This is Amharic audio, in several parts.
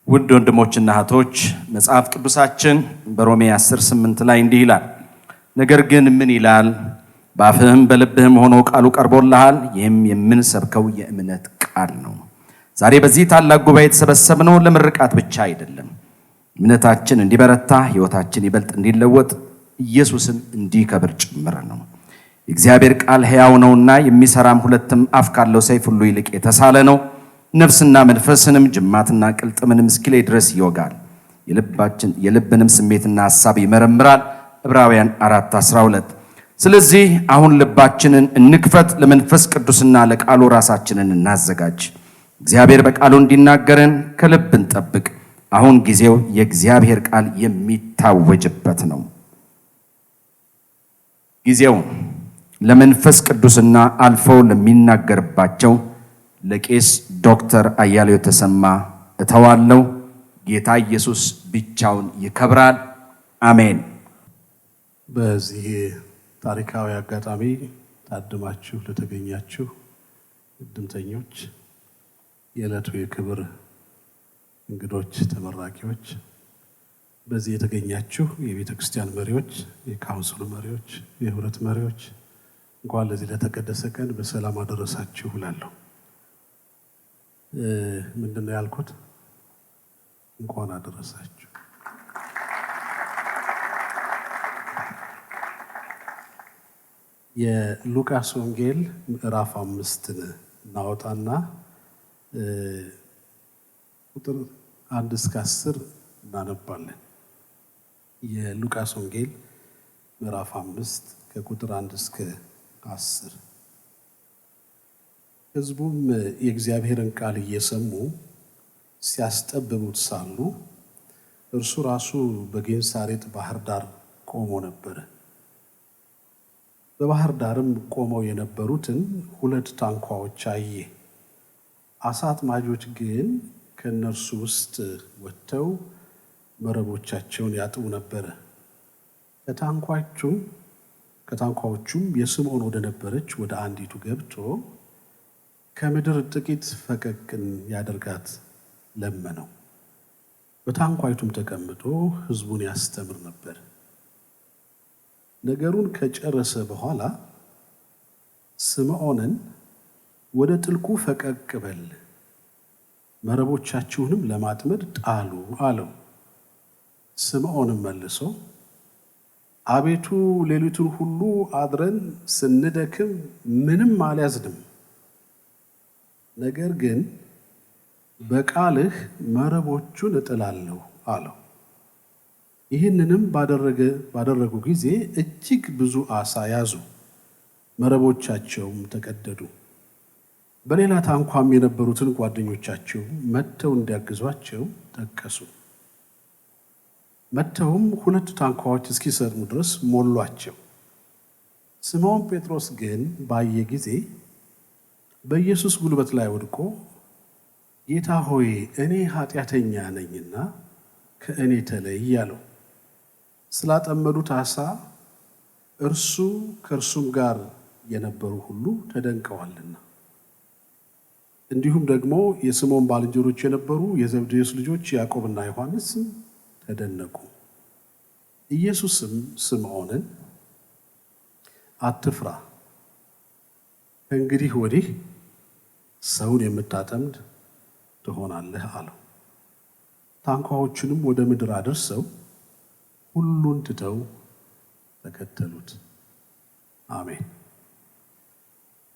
ውድ ወንድሞችና እህቶች መጽሐፍ ቅዱሳችን በሮሜ 10:8 ላይ እንዲህ ይላል፣ ነገር ግን ምን ይላል? በአፍህም በልብህም ሆኖ ቃሉ ቀርቦልሃል። ይህም የምንሰብከው የእምነት ቃል ነው። ዛሬ በዚህ ታላቅ ጉባኤ የተሰበሰብነው ለምርቃት ብቻ አይደለም። እምነታችን እንዲበረታ፣ ሕይወታችን ይበልጥ እንዲለወጥ፣ ኢየሱስም እንዲከብር ጭምር ነው። የእግዚአብሔር ቃል ሕያው ነውና የሚሰራም ሁለትም አፍ ካለው ሰይፍ ሁሉ ይልቅ የተሳለ ነው። ነፍስና መንፈስንም ጅማትና ቅልጥምንም እስኪለይ ድረስ ይወጋል። የልብንም ስሜትና ሐሳብ ይመረምራል። ዕብራውያን 4:12። ስለዚህ አሁን ልባችንን እንክፈት፣ ለመንፈስ ቅዱስና ለቃሉ ራሳችንን እናዘጋጅ። እግዚአብሔር በቃሉ እንዲናገረን ከልብ እንጠብቅ። አሁን ጊዜው የእግዚአብሔር ቃል የሚታወጅበት ነው። ጊዜው ለመንፈስ ቅዱስና አልፎ ለሚናገርባቸው ለቄስ ዶክተር አያሌው ተሰማ እተዋለሁ። ጌታ ኢየሱስ ብቻውን ይከብራል። አሜን። በዚህ ታሪካዊ አጋጣሚ ታድማችሁ ለተገኛችሁ እድምተኞች፣ የዕለቱ የክብር እንግዶች፣ ተመራቂዎች፣ በዚህ የተገኛችሁ የቤተ ክርስቲያን መሪዎች፣ የካውንስሉ መሪዎች፣ የህብረት መሪዎች እንኳን ለዚህ ለተቀደሰ ቀን በሰላም አደረሳችሁ እላለሁ። ምንድነው ያልኩት? እንኳን አደረሳችሁ። የሉቃስ ወንጌል ምዕራፍ 5 እናወጣና ቁጥር 1 እስከ 10 እናነባለን። የሉቃስ ወንጌል ምዕራፍ 5 ከቁጥር 1 እስከ 10። ሕዝቡም የእግዚአብሔርን ቃል እየሰሙ ሲያስጠብቡት ሳሉ እርሱ ራሱ በጌንሳሬጥ ባህር ዳር ቆሞ ነበር። በባህር ዳርም ቆመው የነበሩትን 2 ታንኳዎች አየ። ዓሣ አጥማጆች ግን ከእነርሱ ውስጥ ወጥተው መረቦቻቸውን ያጥቡ ነበር። ከታንኳዎቹም የስምዖን ወደ ነበረች ወደ አንዲቱ ገብቶ ከምድር ጥቂት ፈቀቅን ያደርጋት ለመነው። በታንኳይቱም ተቀምጦ ሕዝቡን ያስተምር ነበር። ነገሩን ከጨረሰ በኋላ ስምዖንን ወደ ጥልቁ ፈቀቅ በል፣ መረቦቻችሁንም ለማጥመድ ጣሉ አለው። ስምዖንም መልሶ አቤቱ ሌሊቱን ሁሉ አድረን ስንደክም ምንም አልያዝንም፣ ነገር ግን በቃልህ መረቦቹን እጥላለሁ አለው። ይህንንም ባደረጉ ጊዜ እጅግ ብዙ ዓሣ ያዙ፣ መረቦቻቸውም ተቀደዱ። በሌላ ታንኳም የነበሩትን ጓደኞቻቸው መጥተው እንዲያግዟቸው ጠቀሱ። መጥተውም 2 ታንኳዎች እስኪሰጥሙ ድረስ ሞሏቸው። ስምዖን ጴጥሮስ ግን ባየ ጊዜ በኢየሱስ ጉልበት ላይ ወድቆ ጌታ ሆይ እኔ ኃጢአተኛ ነኝና ከእኔ ተለይ አለው። ስላጠመዱት ዓሣ እርሱ ከእርሱም ጋር የነበሩ ሁሉ ተደንቀዋልና። እንዲሁም ደግሞ የስምዖን ባልንጀሮች የነበሩ የዘብዴዎስ ልጆች ያዕቆብና ዮሐንስ ተደነቁ። ኢየሱስም ስምዖንን አትፍራ፣ ከእንግዲህ ወዲህ ሰውን የምታጠምድ ትሆናለህ አለው። ታንኳዎቹንም ወደ ምድር አድርሰው ሁሉን ትተው ተከተሉት። አሜን።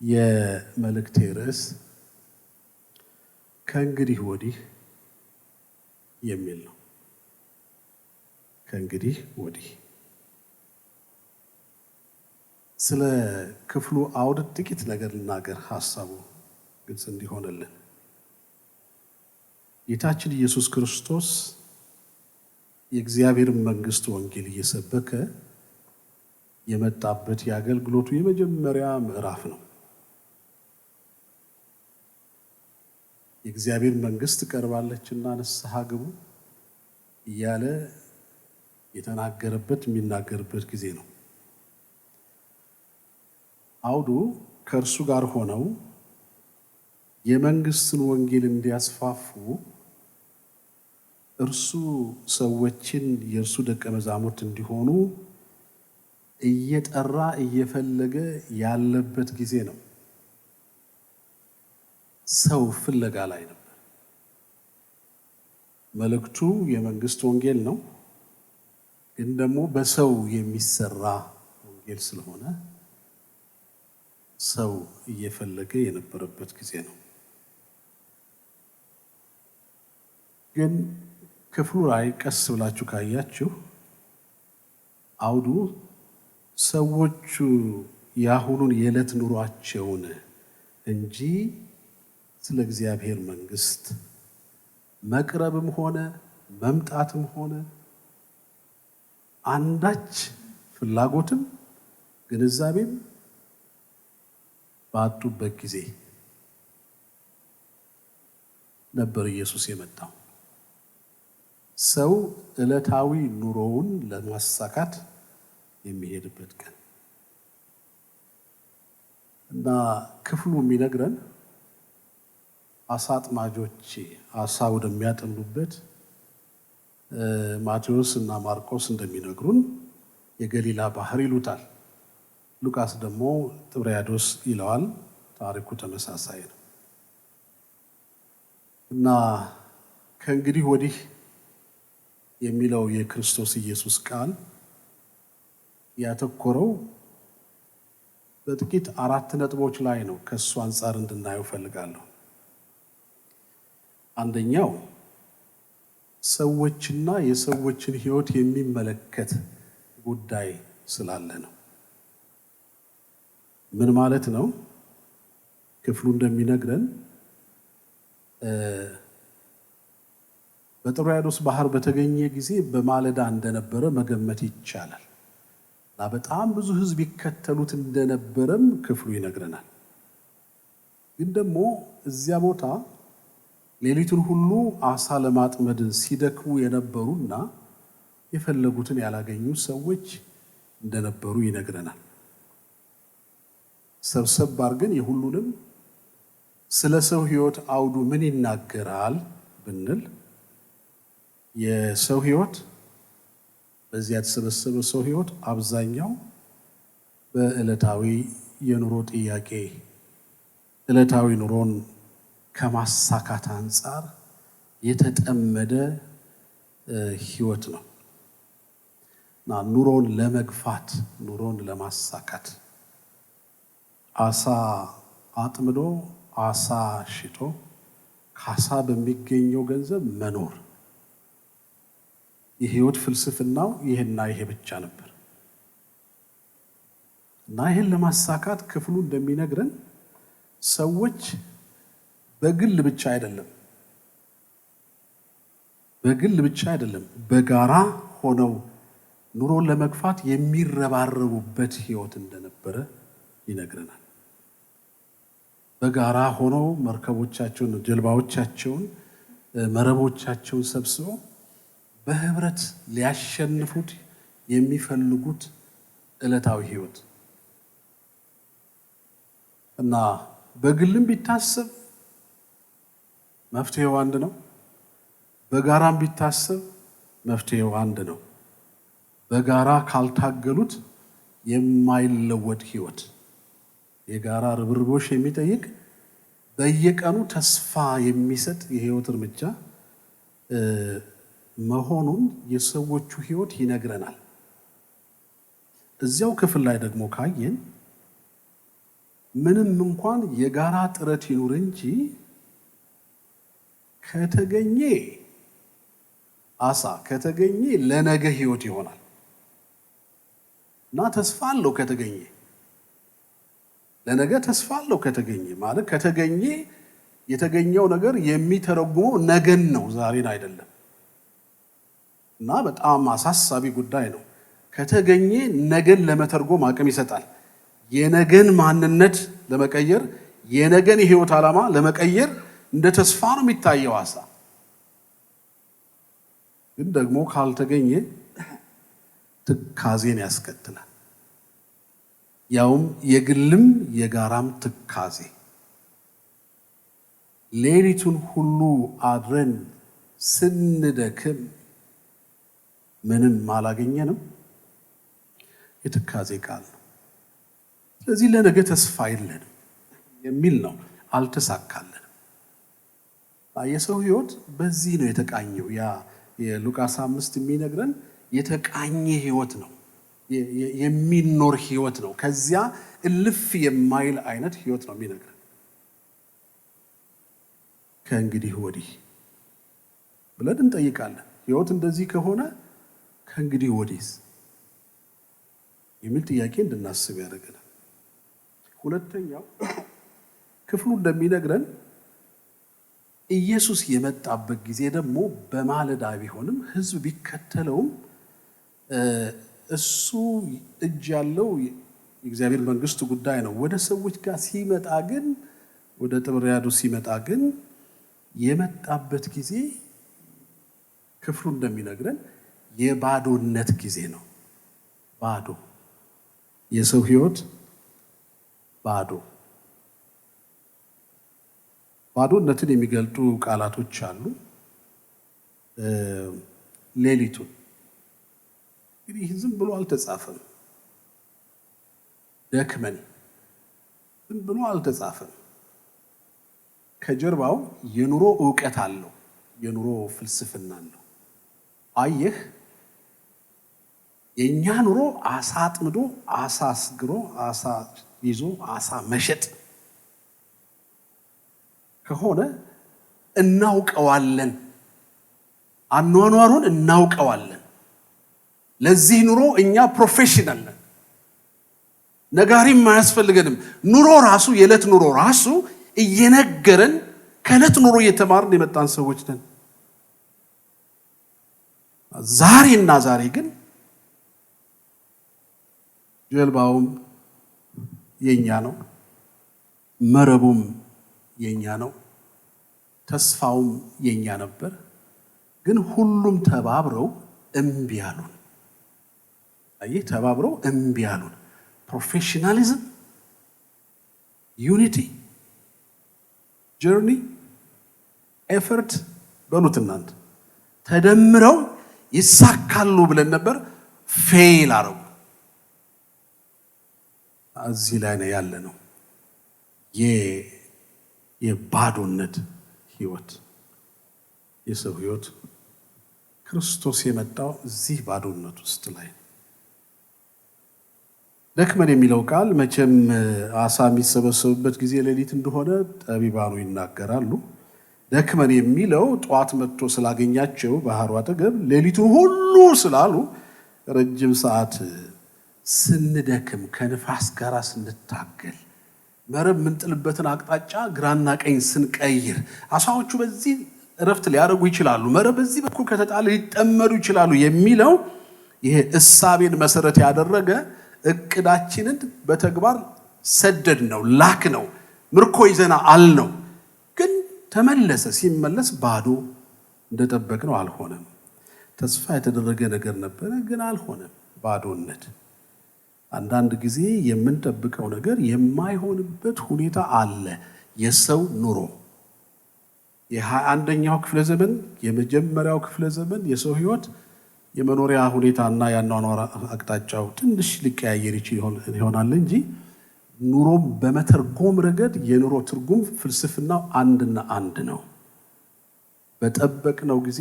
የመልእክቴ ርዕስ ከእንግዲህ ወዲህ የሚል ነው። ከእንግዲህ ወዲህ። ስለ ክፍሉ አውድ ጥቂት ነገር ልናገር፣ ሐሳቡ ግልጽ እንዲሆንልን። ጌታችን ኢየሱስ ክርስቶስ የእግዚአብሔርን መንግሥት ወንጌል እየሰበከ የመጣበት የአገልግሎቱ የመጀመሪያ ምዕራፍ ነው። የእግዚአብሔር መንግሥት ቀርባለችና ንስሐ ግቡ እያለ የሚናገርበት ጊዜ ነው። አውዱ ከእርሱ ጋር ሆነው የመንግሥትን ወንጌል እንዲያስፋፉ እርሱ ሰዎችን የእርሱ ደቀ መዛሙርት እንዲሆኑ እየጠራ እየፈለገ ያለበት ጊዜ ነው። ሰው ፍለጋ ላይ ነበር። መልእክቱ የመንግስት ወንጌል ነው፣ ግን ደግሞ በሰው የሚሰራ ወንጌል ስለሆነ ሰው እየፈለገ የነበረበት ጊዜ ነው። ግን ክፍሉ ላይ ቀስ ብላችሁ ካያችሁ አውዱ ሰዎቹ ያሁኑን የዕለት ኑሯቸውን እንጂ ስለ እግዚአብሔር መንግስት መቅረብም ሆነ መምጣትም ሆነ አንዳች ፍላጎትም ግንዛቤም ባጡበት ጊዜ ነበር ኢየሱስ የመጣው። ሰው ዕለታዊ ኑሮውን ለማሳካት የሚሄድበት ቀን እና ክፍሉ የሚነግረን አሳ አጥማጆች አሳ ወደሚያጠምዱበት ማቴዎስ እና ማርቆስ እንደሚነግሩን የገሊላ ባህር ይሉታል። ሉቃስ ደግሞ ጥብርያዶስ ይለዋል። ታሪኩ ተመሳሳይ ነው እና ከእንግዲህ ወዲህ የሚለው የክርስቶስ ኢየሱስ ቃል ያተኮረው በጥቂት 4 ነጥቦች ላይ ነው። ከሱ አንፃር እንድናየው ፈልጋለሁ። አንደኛው ሰዎችና የሰዎችን ሕይወት የሚመለከት ጉዳይ ስላለ ነው። ምን ማለት ነው? ክፍሉ እንደሚነግረን በጥብርያዶስ ባህር በተገኘ ጊዜ በማለዳ እንደነበረ መገመት ይቻላል እና በጣም ብዙ ሕዝብ ይከተሉት እንደነበረም ክፍሉ ይነግረናል። ግን ደግሞ እዚያ ቦታ ሌሊቱን ሁሉ አሳ ለማጥመድ ሲደክሙ የነበሩና የፈለጉትን ያላገኙ ሰዎች እንደነበሩ ይነግረናል። ሰብሰብ አድርገን የሁሉንም ስለ ሰው ሕይወት አውዱ ምን ይናገራል ብንል የሰው ሕይወት በዚያ የተሰበሰበ ሰው ሕይወት አብዛኛው በዕለታዊ የኑሮ ጥያቄ ዕለታዊ ኑሮን ከማሳካት አንጻር የተጠመደ ሕይወት ነው እና ኑሮን ለመግፋት ኑሮን ለማሳካት አሳ አጥምዶ አሳ ሽጦ ካሳ በሚገኘው ገንዘብ መኖር የሕይወት ፍልስፍናው ይሄና ይሄ ብቻ ነበር እና ይሄን ለማሳካት ክፍሉ እንደሚነግረን ሰዎች በግል ብቻ አይደለም በጋራ ሆነው ኑሮን ለመግፋት የሚረባረቡበት ሕይወት እንደነበረ ይነግረናል። በጋራ ሆነው መርከቦቻቸውን፣ ጀልባዎቻቸውን፣ መረቦቻቸውን ሰብስበው በህብረት ሊያሸንፉት የሚፈልጉት ዕለታዊ ሕይወት እና በግልም ቢታሰብ መፍትሄው አንድ ነው። በጋራም ቢታሰብ መፍትሄው አንድ ነው። በጋራ ካልታገሉት የማይለወጥ ሕይወት የጋራ ርብርቦሽ የሚጠይቅ በየቀኑ ተስፋ የሚሰጥ የሕይወት እርምጃ መሆኑን የሰዎቹ ሕይወት ይነግረናል። እዚያው ክፍል ላይ ደግሞ ካየን ምንም እንኳን የጋራ ጥረት ይኑር እንጂ ከተገኘ አሳ ከተገኘ ለነገ ሕይወት ይሆናል እና ተስፋ አለው። ከተገኘ ለነገ ተስፋ አለው። ከተገኘ ማለት ከተገኘ የተገኘው ነገር የሚተረጉመው ነገን ነው፣ ዛሬን አይደለም እና በጣም አሳሳቢ ጉዳይ ነው። ከተገኘ ነገን ለመተርጎም አቅም ይሰጣል። የነገን ማንነት ለመቀየር የነገን የሕይወት ዓላማ ለመቀየር እንደ ተስፋ ነው የሚታየው አሳ። ግን ደግሞ ካልተገኘ ትካዜን ያስከትላል። ያውም የግልም የጋራም ትካዜ። ሌሊቱን ሁሉ አድረን ስንደክም ምንም አላገኘንም የትካዜ ቃል ነው። ስለዚህ ለነገ ተስፋ የለንም የሚል ነው። አልተሳካለንም። የሰው ሕይወት በዚህ ነው የተቃኘው። ያ የሉቃስ 5 የሚነግረን የተቃኘ ሕይወት ነው፣ የሚኖር ሕይወት ነው። ከዚያ እልፍ የማይል አይነት ሕይወት ነው የሚነግረን። ከእንግዲህ ወዲህ ብለን እንጠይቃለን። ሕይወት እንደዚህ ከሆነ ከእንግዲህ ወዲህስ የሚል ጥያቄ እንድናስብ ያደርገናል። ሁለተኛው ክፍሉ እንደሚነግረን ኢየሱስ የመጣበት ጊዜ ደግሞ በማለዳ ቢሆንም ሕዝብ ቢከተለውም እሱ እጅ ያለው የእግዚአብሔር መንግስት ጉዳይ ነው። ወደ ሰዎች ጋር ሲመጣ ግን ወደ ጥብርያዶስ ሲመጣ ግን የመጣበት ጊዜ ክፍሉ እንደሚነግረን የባዶነት ጊዜ ነው። ባዶ የሰው ሕይወት ባዶ። ባዶነትን የሚገልጡ ቃላቶች አሉ። ሌሊቱን እንግዲህ ዝም ብሎ አልተጻፈም። ደክመን ዝም ብሎ አልተጻፈም። ከጀርባው የኑሮ ዕውቀት አለው፣ የኑሮ ፍልስፍና አለው። አየህ፣ የኛ ኑሮ አሳ አጥምዶ አሳ አስግሮ አሳ ይዞ አሳ መሸጥ ከሆነ እናውቀዋለን፣ አኗኗሩን እናውቀዋለን። ለዚህ ኑሮ እኛ ፕሮፌሽናል ነን፣ ነጋሪም አያስፈልገንም። ኑሮ ራሱ የዕለት ኑሮ ራሱ እየነገረን ከዕለት ኑሮ እየተማርን የመጣን ሰዎች ነን። ዛሬና ዛሬ ግን ጀልባውም የኛ ነው፣ መረቡም የኛ ነው፣ ተስፋውም የኛ ነበር። ግን ሁሉም ተባብረው እምቢ አሉን። አየህ፣ ተባብረው እምቢ አሉን። ፕሮፌሽናሊዝም፣ ዩኒቲ፣ ጆርኒ፣ ኤፈርት በሉት እናንተ ተደምረው ይሳካሉ ብለን ነበር። ፌል አረጉ። እዚህ ላይ ነው ያለ ነው የባዶነት ህይወት። የሰው ህይወት ክርስቶስ የመጣው እዚህ ባዶነት ውስጥ ላይ። ደክመን የሚለው ቃል መቼም አሳ የሚሰበሰቡበት ጊዜ ሌሊት እንደሆነ ጠቢባኑ ይናገራሉ። ደክመን የሚለው ጠዋት መጥቶ ስላገኛቸው ባህሩ አጠገብ ሌሊቱን ሁሉ ስላሉ ረጅም ሰዓት ስንደክም ከንፋስ ጋር ስንታገል መረብ ምንጥልበትን አቅጣጫ ግራና ቀኝ ስንቀይር አሳዎቹ በዚህ እረፍት ሊያደርጉ ይችላሉ፣ መረብ በዚህ በኩል ከተጣለ ሊጠመዱ ይችላሉ የሚለው ይሄ እሳቤን መሰረት ያደረገ እቅዳችንን በተግባር ሰደድ ነው፣ ላክ ነው፣ ምርኮ ይዘና አል ነው። ግን ተመለሰ። ሲመለስ ባዶ እንደጠበቅነው አልሆነም። ተስፋ የተደረገ ነገር ነበረ፣ ግን አልሆነም። ባዶነት። አንዳንድ ጊዜ የምንጠብቀው ነገር የማይሆንበት ሁኔታ አለ። የሰው ኑሮ የ21ኛው ክፍለ ዘመን የመጀመሪያው ክፍለ ዘመን የሰው ህይወት የመኖሪያ ሁኔታና ያኗኗር አቅጣጫው ትንሽ ሊቀያየር ይሆናል እንጂ ኑሮም በመተርጎም ረገድ የኑሮ ትርጉም ፍልስፍናው አንድና አንድ ነው። በጠበቅነው ጊዜ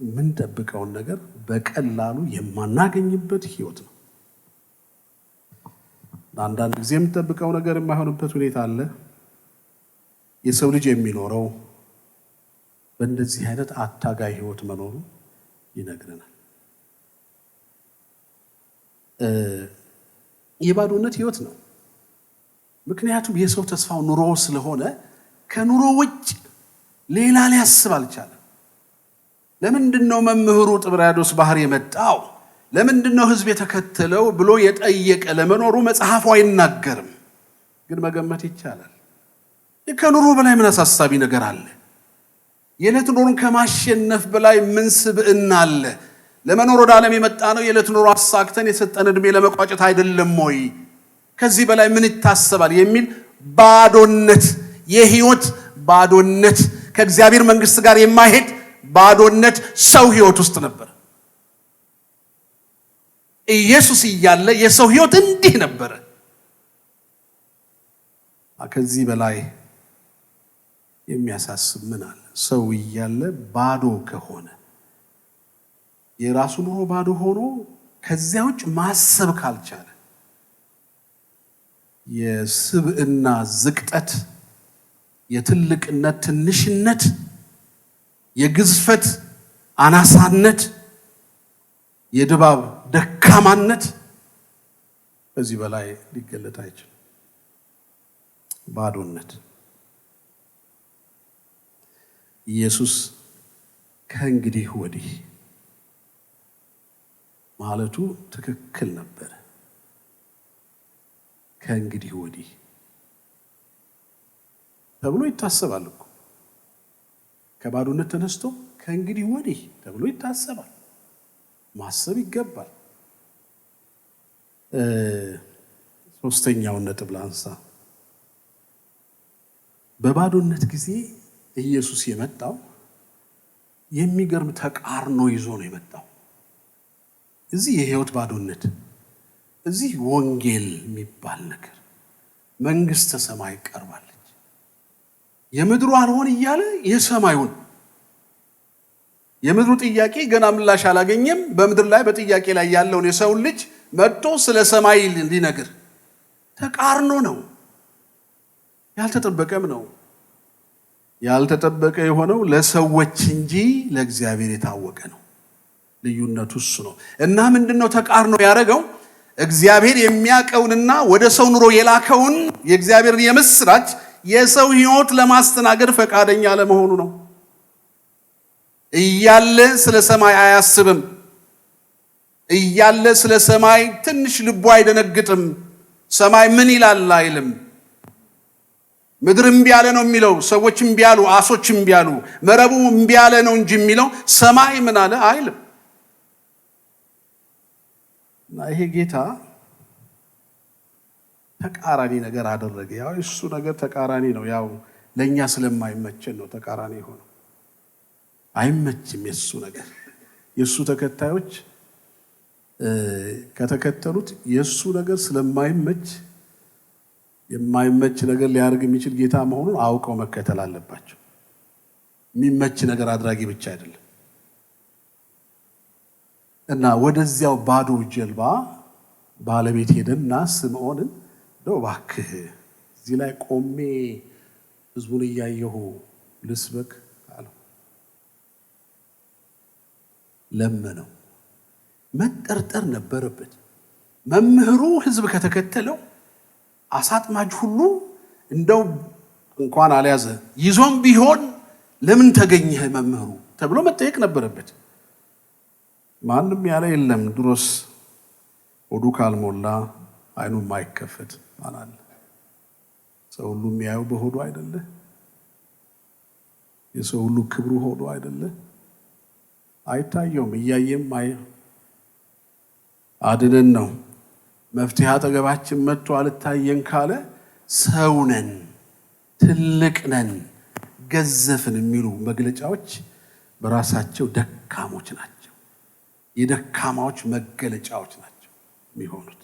የምንጠብቀውን ነገር በቀላሉ የማናገኝበት ህይወት ነው። አንዳንድ ጊዜ የምንጠብቀው ነገር የማይሆንበት ሁኔታ አለ። የሰው ልጅ የሚኖረው በእንደዚህ አይነት አታጋይ ህይወት መኖሩ ይነግረናል። የባዶነት ህይወት ነው። ምክንያቱም የሰው ተስፋው ኑሮ ስለሆነ ከኑሮ ውጭ ሌላ ሊያስብ አልቻለም። ለምንድን ነው መምህሩ ጥብርያዶስ ባህር የመጣው? ለምንድን ነው ህዝብ የተከተለው ብሎ የጠየቀ ለመኖሩ መጽሐፉ አይናገርም፣ ግን መገመት ይቻላል። ከኑሮ በላይ ምን አሳሳቢ ነገር አለ? የዕለት ኑሮን ከማሸነፍ በላይ ምን ስብዕና አለ? ለመኖር ወደ ዓለም የመጣ ነው የዕለት ኑሮ አሳክተን የሰጠን ዕድሜ ለመቋጨት አይደለም ወይ? ከዚህ በላይ ምን ይታሰባል? የሚል ባዶነት፣ የህይወት ባዶነት፣ ከእግዚአብሔር መንግስት ጋር የማይሄድ ባዶነት ሰው ህይወት ውስጥ ነበር። ኢየሱስ እያለ የሰው ህይወት እንዲህ ነበር። ከዚህ በላይ የሚያሳስብ ምን አለ? ሰው እያለ ባዶ ከሆነ የራሱ ኑሮ ባዶ ሆኖ ከዚያ ውጭ ማሰብ ካልቻለ የስብዕና ዝቅጠት፣ የትልቅነት ትንሽነት፣ የግዝፈት አናሳነት፣ የድባብ ደካማነት ከዚህ በላይ ሊገለጥ አይችልም። ባዶነት። ኢየሱስ ከእንግዲህ ወዲህ ማለቱ ትክክል ነበር። ከእንግዲህ ወዲህ ተብሎ ይታሰባል እኮ። ከባዶነት ተነስቶ ከእንግዲህ ወዲህ ተብሎ ይታሰባል። ማሰብ ይገባል። ሶስተኛውን ነጥብ ላንሳ። በባዶነት ጊዜ ኢየሱስ የመጣው የሚገርም ተቃርኖ ይዞ ነው የመጣው። እዚህ የህይወት ባዶነት፣ እዚህ ወንጌል የሚባል ነገር፣ መንግስተ ሰማይ ቀርባለች። የምድሩ አልሆን እያለ የሰማዩን፣ የምድሩ ጥያቄ ገና ምላሽ አላገኘም። በምድር ላይ በጥያቄ ላይ ያለውን የሰውን ልጅ መጥቶ ስለ ሰማይ ሊነግር ተቃርኖ ነው። ያልተጠበቀም ነው። ያልተጠበቀ የሆነው ለሰዎች እንጂ ለእግዚአብሔር የታወቀ ነው። ልዩነቱ እሱ ነው። እና ምንድነው ተቃርኖ ያደረገው? እግዚአብሔር የሚያቀውንና ወደ ሰው ኑሮ የላከውን የእግዚአብሔርን የምስራች የሰው ህይወት ለማስተናገድ ፈቃደኛ ለመሆኑ ነው። እያለ ስለ ሰማይ አያስብም። እያለ ስለ ሰማይ ትንሽ ልቡ አይደነግጥም። ሰማይ ምን ይላል አይልም። ምድር እምቢ ያለ ነው የሚለው። ሰዎች እምቢ ያሉ፣ አሶች እምቢ ያሉ፣ መረቡ እምቢ ያለ ነው እንጂ የሚለው ሰማይ ምን አለ አይልም። እና ይሄ ጌታ ተቃራኒ ነገር አደረገ። ያው እሱ ነገር ተቃራኒ ነው። ያው ለኛ ስለማይመቸን ነው ተቃራኒ ሆነው። አይመችም የሱ ነገር። የሱ ተከታዮች ከተከተሉት የሱ ነገር ስለማይመች የማይመች ነገር ሊያደርግ የሚችል ጌታ መሆኑን አውቀው መከተል አለባቸው። የሚመች ነገር አድራጊ ብቻ አይደለም። እና ወደዚያው ባዶ ጀልባ ባለቤት ሄደና ስምዖንን እንደው እባክህ እዚህ ላይ ቆሜ ህዝቡን እያየሁ ልስበክ አለው። ለመነው። መጠርጠር ነበረበት። መምህሩ ህዝብ ከተከተለው አሳጥማጅ ሁሉ እንደው እንኳን አልያዘ ይዞም ቢሆን ለምን ተገኘህ መምህሩ ተብሎ መጠየቅ ነበረበት። ማንም ያለ የለም። ድሮስ ሆዱ ካልሞላ አይኑ ማይከፈት ማናለ። ሰው ሁሉ የሚያየው በሆዱ አይደለ? የሰው ሁሉ ክብሩ ሆዱ አይደለ? አይታየውም። እያየም አድነን ነው። መፍትሄ አጠገባችን መጥቶ አልታየን ካለ ሰው ነን፣ ትልቅ ነን፣ ገዘፍን የሚሉ መግለጫዎች በራሳቸው ደካሞች ናቸው። የደካማዎች መገለጫዎች ናቸው የሚሆኑት።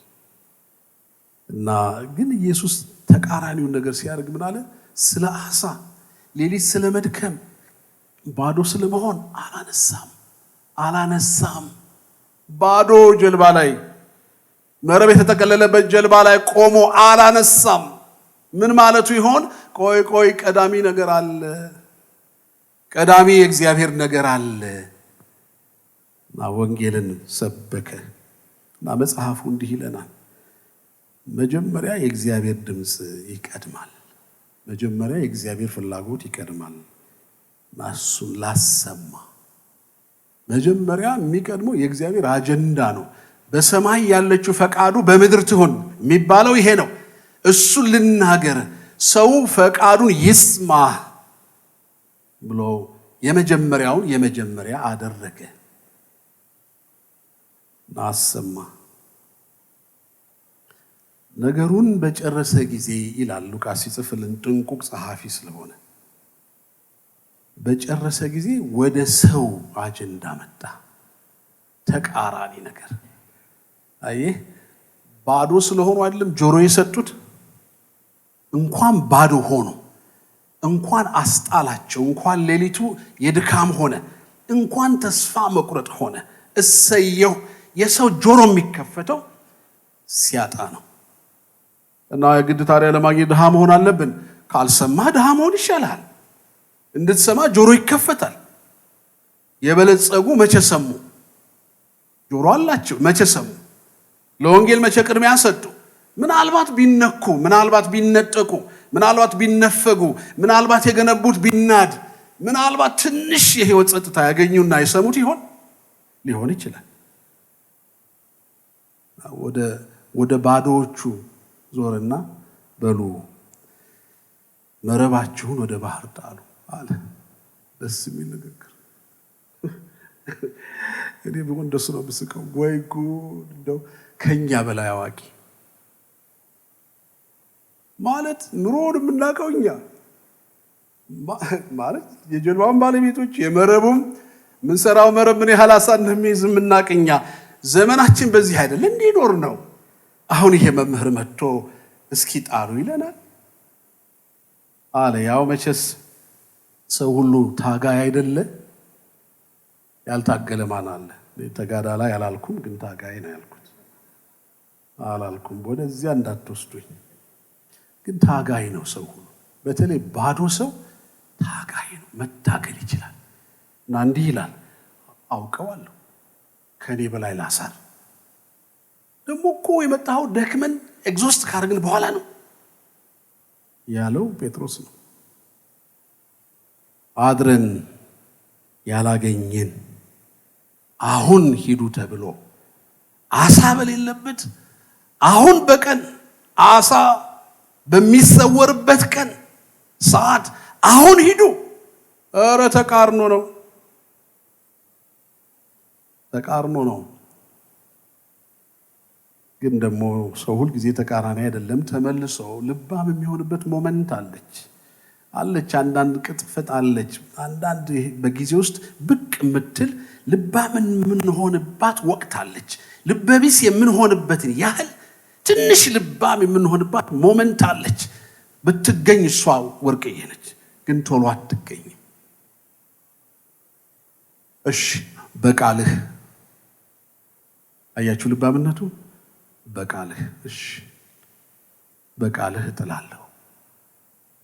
እና ግን ኢየሱስ ተቃራኒውን ነገር ሲያደርግ ምን አለ? ስለ አሳ ሌሊት ስለ መድከም ባዶ ስለመሆን አላነሳም። ባዶ ጀልባ ላይ መረብ የተጠቀለለበት ጀልባ ላይ ቆሞ አላነሳም። ምን ማለቱ ይሆን? ቆይ ቀዳሚ ነገር አለ፣ ቀዳሚ የእግዚአብሔር ነገር አለ። እና ወንጌልን ሰበከ። እና መጽሐፉ እንዲህ ይለናል፣ መጀመሪያ የእግዚአብሔር ድምፅ ይቀድማል። መጀመሪያ የእግዚአብሔር ፍላጎት ይቀድማል። እና እሱን ላሰማ መጀመሪያ የሚቀድመው የእግዚአብሔር አጀንዳ ነው። በሰማይ ያለችው ፈቃዱ በምድር ትሁን የሚባለው ይሄ ነው። እሱን ልናገር፣ ሰው ፈቃዱን ይስማ ብሎ የመጀመሪያውን የመጀመሪያ አደረገ። አሰማ። ነገሩን በጨረሰ ጊዜ ይላል ሉቃስ ሲጽፍልን ጥንቁቅ ጸሐፊ ስለሆነ፣ በጨረሰ ጊዜ ወደ ሰው አጀንዳ መጣ። ተቃራኒ ነገር አየህ። ባዶ ስለሆኑ አይደለም ጆሮ የሰጡት፣ እንኳን ባዶ ሆኖ እንኳን አስጣላቸው፣ እንኳን ሌሊቱ የድካም ሆነ፣ እንኳን ተስፋ መቁረጥ ሆነ። እሰየው የሰው ጆሮ የሚከፈተው ሲያጣ ነው። እና የግድ ታዲያ ለማግኘት ድሃ መሆን አለብን? ካልሰማ ድሃ መሆን ይሻላል። እንድትሰማ ጆሮ ይከፈታል። የበለጸጉ መቼ ሰሙ? ጆሮ አላቸው መቼ ሰሙ? ለወንጌል መቼ ቅድሚያ ሰጡ? ምናልባት ቢነኩ፣ ምናልባት ቢነጠቁ፣ ምናልባት ቢነፈጉ፣ ምናልባት የገነቡት ቢናድ፣ ምናልባት ትንሽ የህይወት ጸጥታ ያገኙና የሰሙት ሊሆን ይችላል። ወደ ባዶዎቹ ዞርና በሉ መረባችሁን ወደ ባህር ጣሉ አለ። ደስ የሚል ንግግር። እኔ ቢሆን እንደሱ ነው የምስቀው። ወይ ጉድ! እንደው ከኛ በላይ አዋቂ ማለት ኑሮውን የምናውቀው እኛ ማለት የጀልባውን ባለቤቶች የመረቡም ምንሰራው መረብ ምን ያህል አሳ እንደሚይዝ የምናውቅ እኛ። ዘመናችን በዚህ አይደል እንዲኖር ነው። አሁን ይሄ መምህር መጥቶ እስኪ ጣሉ ይለናል አለ። ያው መቼስ ሰው ሁሉ ታጋይ አይደለ? ያልታገለ ማን አለ? ተጋዳላ ያላልኩም፣ ግን ታጋይ ነው ያልኩት። አላልኩም ወደዚያ እንዳትወስዱኝ። ግን ታጋይ ነው ሰው ሁሉ። በተለይ ባዶ ሰው ታጋይ ነው፣ መታገል ይችላል። እና እንዲህ ይላል፣ አውቀዋለሁ ከኔ በላይ ላሳር። ደግሞ እኮ የመጣው ደክመን ኤግዞስት ካርግን በኋላ ነው ያለው ጴጥሮስ ነው። አድረን ያላገኘን አሁን ሂዱ ተብሎ አሳ በሌለበት አሁን በቀን አሳ በሚሰወርበት ቀን ሰዓት አሁን ሂዱ። ኧረ ተቃርኖ ነው፣ ተቃርኖ ነው። ግን ደግሞ ሰው ሁል ጊዜ ተቃራኒ አይደለም። ተመልሶ ልባም የሚሆንበት ሞመንት አለች። አንዳንድ ቅጥፈት አለች። አንዳንድ በጊዜ ውስጥ ብቅ የምትል ልባም የምንሆንባት ወቅት አለች። ልበቢስ የምንሆንበትን ያህል ትንሽ ልባም የምንሆንባት ሞመንት አለች። ብትገኝ እሷ ወርቅዬ ነች፣ ግን ቶሎ አትገኝም። እሺ በቃልህ አያችሁ ልባምነቱ። በቃልህ እሺ፣ በቃልህ እጥላለሁ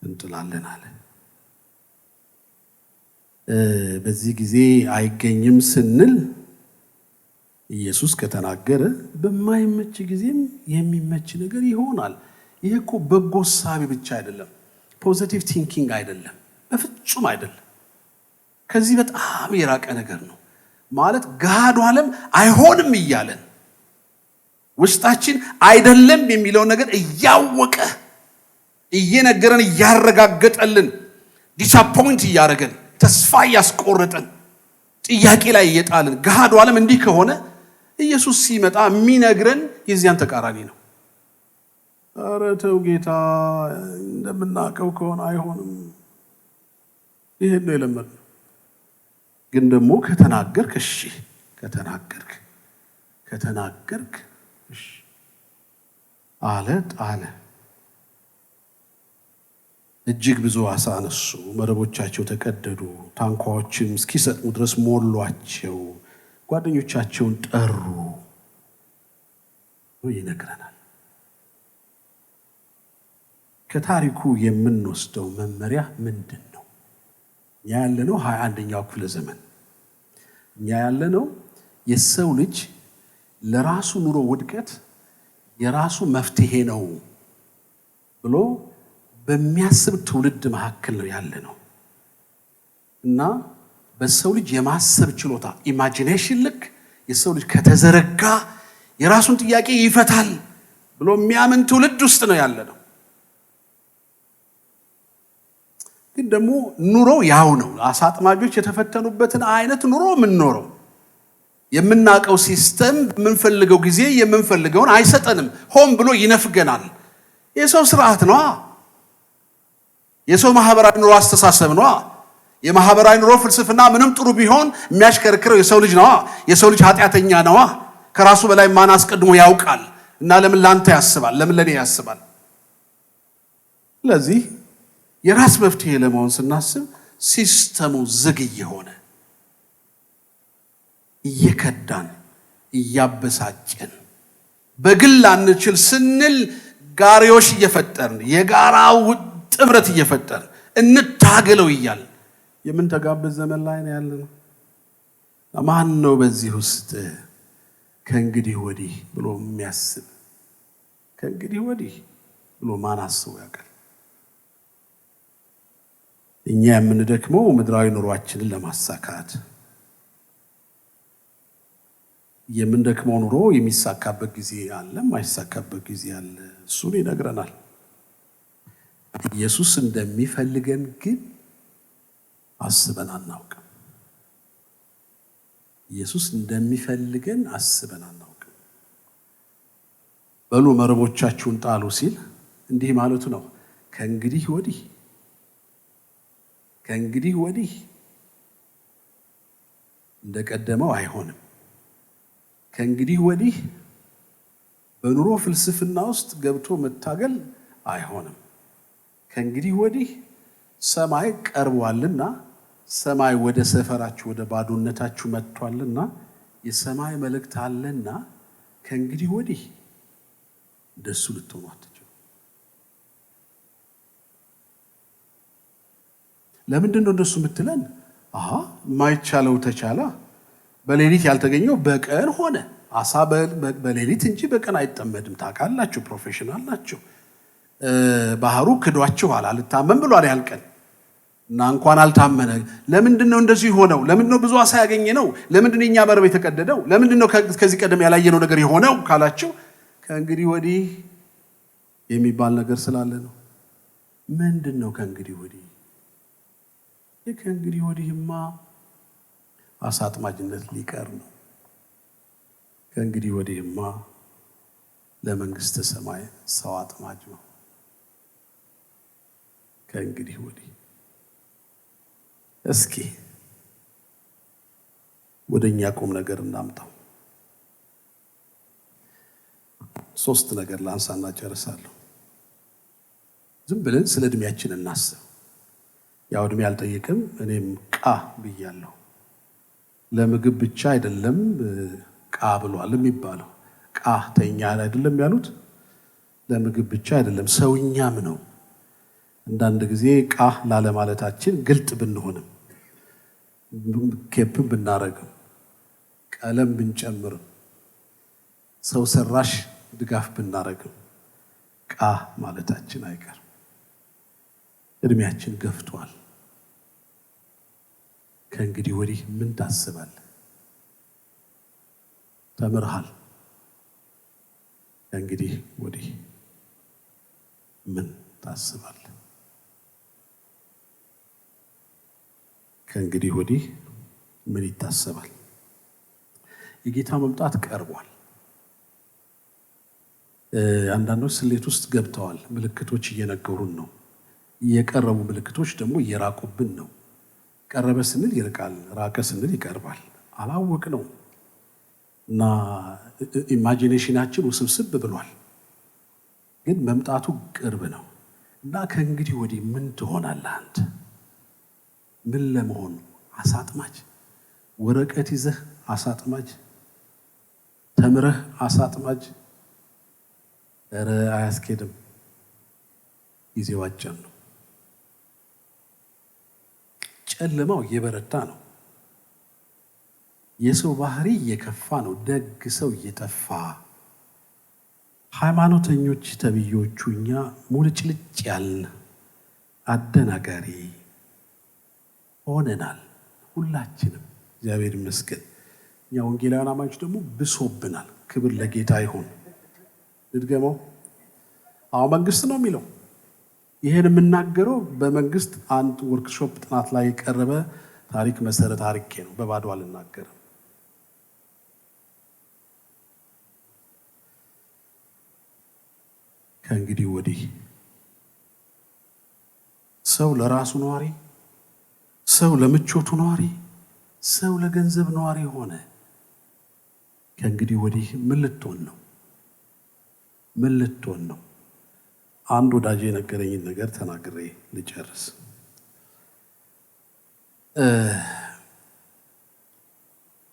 እንጥላለን አለ። በዚህ ጊዜ አይገኝም ስንል ኢየሱስ ከተናገረ በማይመች ጊዜም የሚመች ነገር ይሆናል። ይሄ እኮ በጎ ሐሳብ ብቻ አይደለም፣ ፖዚቲቭ ቲንኪንግ አይደለም፣ በፍጹም አይደለም። ከዚህ በጣም የራቀ ነገር ነው። ማለት ገሃዱ ዓለም አይሆንም እያለን ውስጣችን አይደለም የሚለው ነገር እያወቀ እየነገረን እያረጋገጠልን ዲስአፖይንት እያደረገን ተስፋ እያስቆረጠን ጥያቄ ላይ እየጣልን ገሃዱ ዓለም እንዲህ ከሆነ ኢየሱስ ሲመጣ የሚነግረን የዚያን ተቃራኒ ነው። ኧረ ተው ጌታ፣ እንደምናውቀው ከሆነ አይሆንም። ይሄን ነው የለመድነው። ግን ደግሞ ከተናገርክ እሺ፣ ከተናገርክ እሺ አለ ጣለ። እጅግ ብዙ አሳ አነሱ፣ መረቦቻቸው ተቀደዱ፣ ታንኳዎችም እስኪሰጥሙ ድረስ ሞሏቸው። ጓደኞቻቸውን ጠሩ ይነግረናል። ከታሪኩ የምንወስደው መመሪያ ምንድን ነው? እኛ ያለነው 21ኛው ክፍለ ዘመን። እኛ ያለነው የሰው ልጅ ለራሱ ኑሮ ውድቀት የራሱ መፍትሄ ነው ብሎ በሚያስብ ትውልድ መካከል ነው ያለነው። እና በሰው ልጅ የማሰብ ችሎታ ኢማጂኔሽን ልክ የሰው ልጅ ከተዘረጋ የራሱን ጥያቄ ይፈታል ብሎ የሚያምን ትውልድ ውስጥ ነው ያለነው። ግን ደግሞ ኑሮ ያው ነው። አሳ አጥማጆች የተፈተኑበትን አይነት ኑሮ የምንኖረው የምናውቀው ሲስተም የምንፈልገው ጊዜ የምንፈልገውን አይሰጠንም። ሆን ብሎ ይነፍገናል። የሰው ስርዓት ነው፣ የሰው ማህበራዊ ኑሮ አስተሳሰብ ነው፣ የማህበራዊ ኑሮ ፍልስፍና ምንም ጥሩ ቢሆን የሚያሽከረክረው የሰው ልጅ ነዋ። የሰው ልጅ ኃጢአተኛ ነዋ። ከራሱ በላይ ማን አስቀድሞ ያውቃል? እና ለምን ላንተ ያስባል? ለምን ለኔ ያስባል? ስለዚህ የራስ መፍትሄ ለመሆን ስናስብ ሲስተሙ ዝግ እየሆነ እየከዳን እያበሳጨን በግል አንችል ስንል ጋሪዎች እየፈጠርን የጋራ ጥምረት እየፈጠርን እንታገለው እያል የምንተጋበት ዘመን ላይ ነው ያለነው። ማን ነው በዚህ ውስጥ ከእንግዲህ ወዲህ ብሎ የሚያስብ? ከእንግዲህ ወዲህ ብሎ ማን አስቦ ያውቃል? እኛ የምንደክመው ምድራዊ ኑሯችንን ለማሳካት፣ የምንደክመው ኑሮ የሚሳካበት ጊዜ አለ፣ የማይሳካበት ጊዜ አለ። እሱን ይነግረናል። ኢየሱስ እንደሚፈልገን ግን አስበን አናውቅም። ኢየሱስ እንደሚፈልገን አስበን አናውቅም። በሉ መረቦቻችሁን ጣሉ ሲል እንዲህ ማለቱ ነው። ከእንግዲህ ወዲህ እንደቀደመው አይሆንም። ከእንግዲህ ወዲህ በኑሮ ፍልስፍና ውስጥ ገብቶ መታገል አይሆንም። ከእንግዲህ ወዲህ ሰማይ ቀርቧልና፣ ሰማይ ወደ ሰፈራችሁ ወደ ባዶነታችሁ መጥቷልና፣ የሰማይ መልእክት አለና ከእንግዲህ ወዲህ እንደሱ ልትሆኑ አትችሉ። ለምንድን ነው እንደሱ የምትለን? የማይቻለው ተቻለ። በሌሊት ያልተገኘው በቀን ሆነ። አሳ በሌሊት እንጂ በቀን አይጠመድም። ታውቃላችሁ፣ ፕሮፌሽናል ናቸው። ባህሩ ክዷችኋል፣ አልታመን ብሏል ያልቀን እና እንኳን አልታመነ። ለምንድን ነው እንደዚህ ሆነው? ለምንድን ነው ብዙ አሳ ያገኘ ነው? ለምንድን ነው የኛ በርብ የተቀደደው? ለምንድን ነው ከዚህ ቀደም ያላየነው ነገር የሆነው ካላችሁ ከእንግዲህ ወዲህ የሚባል ነገር ስላለ ነው። ምንድን ነው ከእንግዲህ ወዲህ? ከእንግዲህ ወዲህማ አሳ አጥማጅነት ሊቀር ነው። ከእንግዲህ ወዲህማ ለመንግስተ ሰማይ ሰው አጥማጅ ነው። ከእንግዲህ ወዲህ እስኪ ወደኛ ቁም ነገር እናምጣው። 3 ነገር ላንሳና ጨርሳለሁ። ዝም ብለን ስለ እድሜያችን እናስብ። ያው እድሜ አልጠይቅም፣ እኔም ቃ ብያለሁ። ለምግብ ብቻ አይደለም ቃ ብሏል የሚባለው። ቃ ተኛ አይደለም ያሉት፣ ለምግብ ብቻ አይደለም ሰውኛም ነው። አንዳንድ ጊዜ ቃ ላለማለታችን ግልጥ ብንሆንም፣ ኬፕ ብናረግም፣ ቀለም ብንጨምርም፣ ሰው ሰራሽ ድጋፍ ብናረግም ቃ ማለታችን አይቀርም። እድሜያችን ገፍቷል። ከእንግዲህ ወዲህ ምን ታስባለህ? ተምርሃል። ከእንግዲህ ወዲህ ምን ታስባለህ? ከእንግዲህ ወዲህ ምን ይታሰባል? የጌታ መምጣት ቀርቧል። አንዳንዶች ስሌት ውስጥ ገብተዋል። ምልክቶች እየነገሩን ነው። የቀረቡ ምልክቶች ደግሞ እየራቁብን ነው። ቀረበ ስንል ይርቃል፣ ራቀ ስንል ይቀርባል። አላወቅ ነው እና ኢማጂኔሽናችን ውስብስብ ብሏል። ግን መምጣቱ ቅርብ ነው እና ከእንግዲህ ወዲህ ምን ትሆናለህ አንተ? ምን ለመሆን? አሳጥማጅ? ወረቀት ይዘህ አሳጥማጅ? ተምረህ አሳጥማጅ? ኧረ አያስኬድም። ጊዜው አጭር ነው። ጨለማው እየበረታ ነው። የሰው ባህሪ እየከፋ ነው። ደግ ሰው እየጠፋ፣ ሃይማኖተኞች ተብዮቹ እኛ ሙልጭልጭ ያልን አደናጋሪ ሆነናል። ሁላችንም እግዚአብሔር ይመስገን። እኛ ወንጌላውያን አማኞች ደግሞ ብሶብናል። ክብር ለጌታ ይሁን። ልድገመው። መንግስት ነው የሚለው። ይሄን የምናገረው በመንግስት አንድ ወርክሾፕ ጥናት ላይ የቀረበ ታሪክ መሰረት አርኬ ነው። በባዶ አልናገርም። ከእንግዲህ ወዲህ ሰው ለራሱ ነዋሪ፣ ሰው ለምቾቱ ነዋሪ፣ ሰው ለገንዘብ ነዋሪ ሆነ። ከእንግዲህ ወዲህ ምን ልትሆን ነው? ምን ልትሆን ነው? አንድ ወዳጄ የነገረኝን ነገር ተናግሬ ልጨርስ።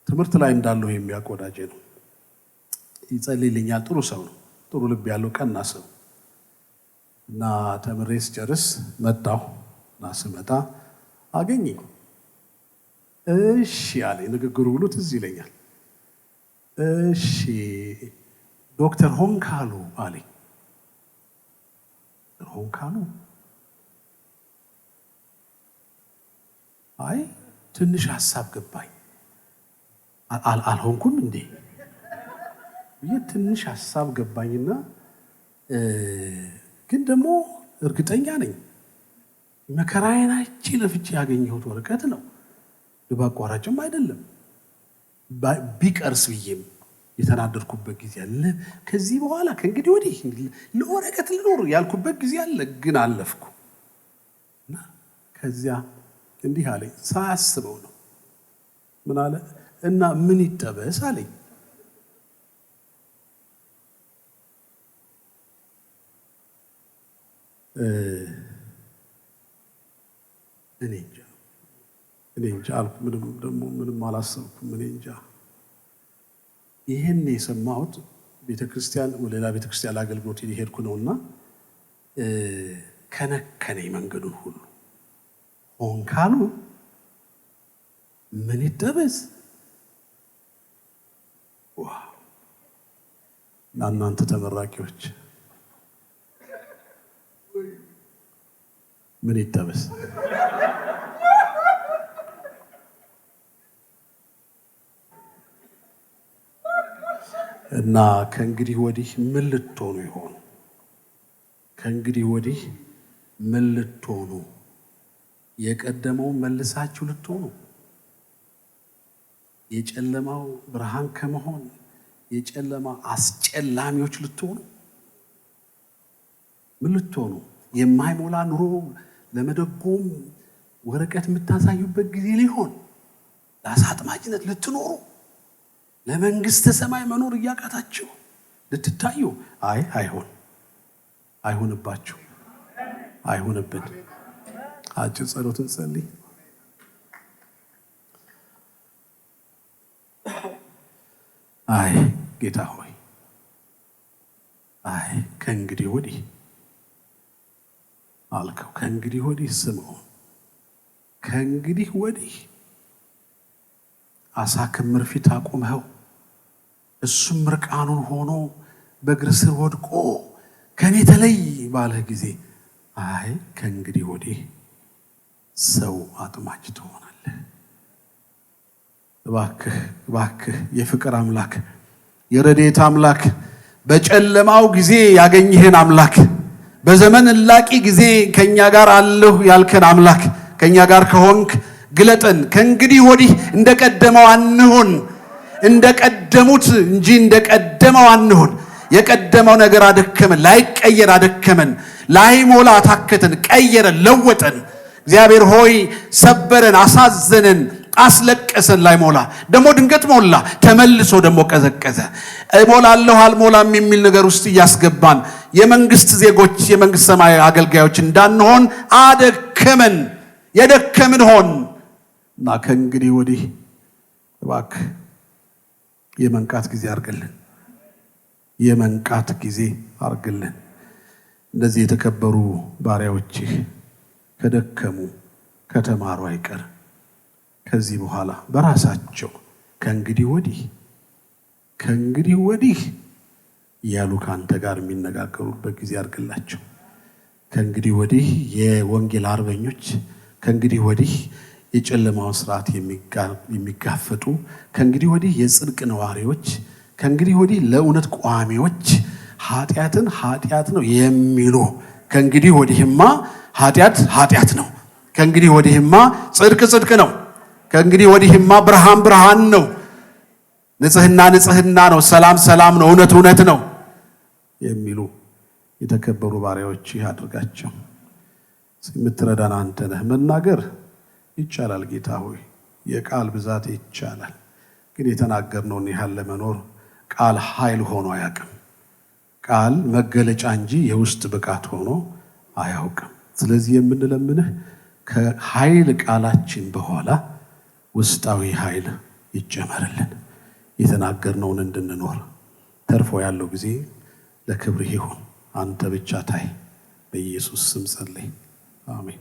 ትምህርት ላይ እንዳለው የሚያውቅ ወዳጄ ነው። ይጸልይልኛል። ጥሩ ሰው ነው። ጥሩ ልብ ያለው ቀና ሰው እና ተምሬ ስጨርስ መጣሁ እና ስመጣ አገኘኝ። እሺ አለኝ። ንግግሩ ብሎ ትዝ ይለኛል። እሺ ዶክተር ሆንካሉ አለኝ። ሆንካሉ? አይ ትንሽ ሀሳብ ገባኝ። አልሆንኩም እንዴ? ትንሽ ሀሳብ ገባኝና ግን ደግሞ እርግጠኛ ነኝ መከራዬን አይቼ ለፍቼ ያገኘሁት ወረቀት ነው። በአቋራጭም አይደለም። ቢቀርስ ብዬም የተናደድኩበት ጊዜ አለ። ከዚህ በኋላ ከእንግዲህ ወዲህ ለወረቀት ልኖር ያልኩበት ጊዜ አለ። ግን አለፍኩ እና ከዚያ እንዲህ አለኝ። ሳያስበው ነው። ምን አለ እና ምን ይጠበስ አለኝ። እኔ እንጃ አልኩ። ምንም አላሰብኩም። እኔ እንጃ። ይሄን የሰማሁት ቤተክርስቲያን ወለላ ቤተክርስቲያን አገልግሎት እየሄድኩ ነውና ከነከነኝ መንገዱን ሁሉ። ሆንካሉ? ምን ይጠበስ? ዋው! እናንተ ተመራቂዎች ምን ይጠበስ? እና ከእንግዲህ ወዲህ ምን ልትሆኑ ይሆን? ከእንግዲህ ወዲህ ምን ልትሆኑ? የቀደመው መልሳችሁ ልትሆኑ? የጨለማው ብርሃን ከመሆን የጨለማ አስጨላሚዎች ልትሆኑ? ምን ልትሆኑ? የማይሞላ ኑሮ ለመደጎም ወረቀት የምታሳዩበት ጊዜ ሊሆን? ለአሳ አጥማጅነት ልትኖሩ? ለመንግስተ ሰማይ መኖር እያቃታችሁ ልትታዩ? አይሆንባችሁ፣ አይሆንብን። አጭር ጸሎት እንጸልይ። አይ ጌታ ሆይ፣ ከእንግዲህ ወዲህ አልከው። ከእንግዲህ ወዲህ ስምዖን፣ ከእንግዲህ ወዲህ አሳ ክምር ፊት አቁመኸው እሱም ርቃኑን ሆኖ በእግር ስር ወድቆ ከኔ ተለይ ባለህ ጊዜ ከእንግዲህ ወዲህ ሰው አጥማጅ ትሆናለህ። እባክህ የፍቅር አምላክ፣ የረድኤት አምላክ፣ በጨለማው ጊዜ ያገኘህን አምላክ፣ በዘመን እላቂ ጊዜ ከኛ ጋር አለሁ ያልከን አምላክ፣ ከኛ ጋር ከሆንክ ግለጠን። ከእንግዲህ ወዲህ እንደቀደመው አንሆን፣ እንደቀደሙት እንጂ እንደቀደመው አንሆን። የቀደመው ነገር አደከመን፣ ላይቀየር አደከመን፣ ላይሞላ ታከተን፣ ቀየረን፣ ለወጠን። እግዚአብሔር ሆይ ሰበረን፣ አሳዘነን፣ አስለቀሰን። ላይሞላ ደግሞ ድንገት ሞላ፣ ተመልሶ ደግሞ ቀዘቀዘ። እሞላለሁ አልሞላም የሚል ነገር ውስጥ እያስገባን የመንግስት ዜጎች የመንግስት ሰማይ አገልጋዮች እንዳንሆን አደከመን፣ የደከምን ሆን እና ከእንግዲህ ወዲህ እባክህ የመንቃት ጊዜ አርግልን፣ የመንቃት ጊዜ አርግልን። እነዚህ የተከበሩ ባሪያዎችህ ከደከሙ ከተማሩ አይቀር ከዚህ በኋላ በራሳቸው ከእንግዲህ ወዲህ እያሉ ከአንተ ጋር የሚነጋገሩበት ጊዜ አርግላቸው። ከእንግዲህ ወዲህ የወንጌል አርበኞች፣ ከእንግዲህ ወዲህ የጨለማውን ስርዓት የሚጋፈጡ፣ ከእንግዲህ ወዲህ የጽድቅ ነዋሪዎች፣ ከእንግዲህ ወዲህ ለእውነት ቋሚዎች፣ ኃጢአትን ኃጢአት ነው የሚሉ፣ ከእንግዲህ ወዲህማ ኃጢአት ነው፣ ከእንግዲህ ወዲህማ ጽድቅ ነው፣ ከእንግዲህ ወዲህማ ብርሃን ነው፣ ንጽህና ነው፣ ሰላም ነው፣ እውነት ነው የሚሉ የተከበሩ ባሪያዎች አድርጋቸው። የምትረዳን አንተ ነህ። መናገር ይቻላል ጌታ ሆይ የቃል ብዛት ይቻላል። ግን የተናገርነውን ያህል ለመኖር ቃል ኃይል ሆኖ አያውቅም። ቃል መገለጫ እንጂ የውስጥ ብቃት ሆኖ አያውቅም። ስለዚህ የምንለምንህ ከኃይል ቃላችን በኋላ ውስጣዊ ኃይል ይጨመርልን፣ የተናገርነውን እንድንኖር። ተርፎ ያለው ጊዜ ለክብርህ ይሁን። አንተ ብቻ ታይ። በኢየሱስ ስም ጸልይ፣ አሜን።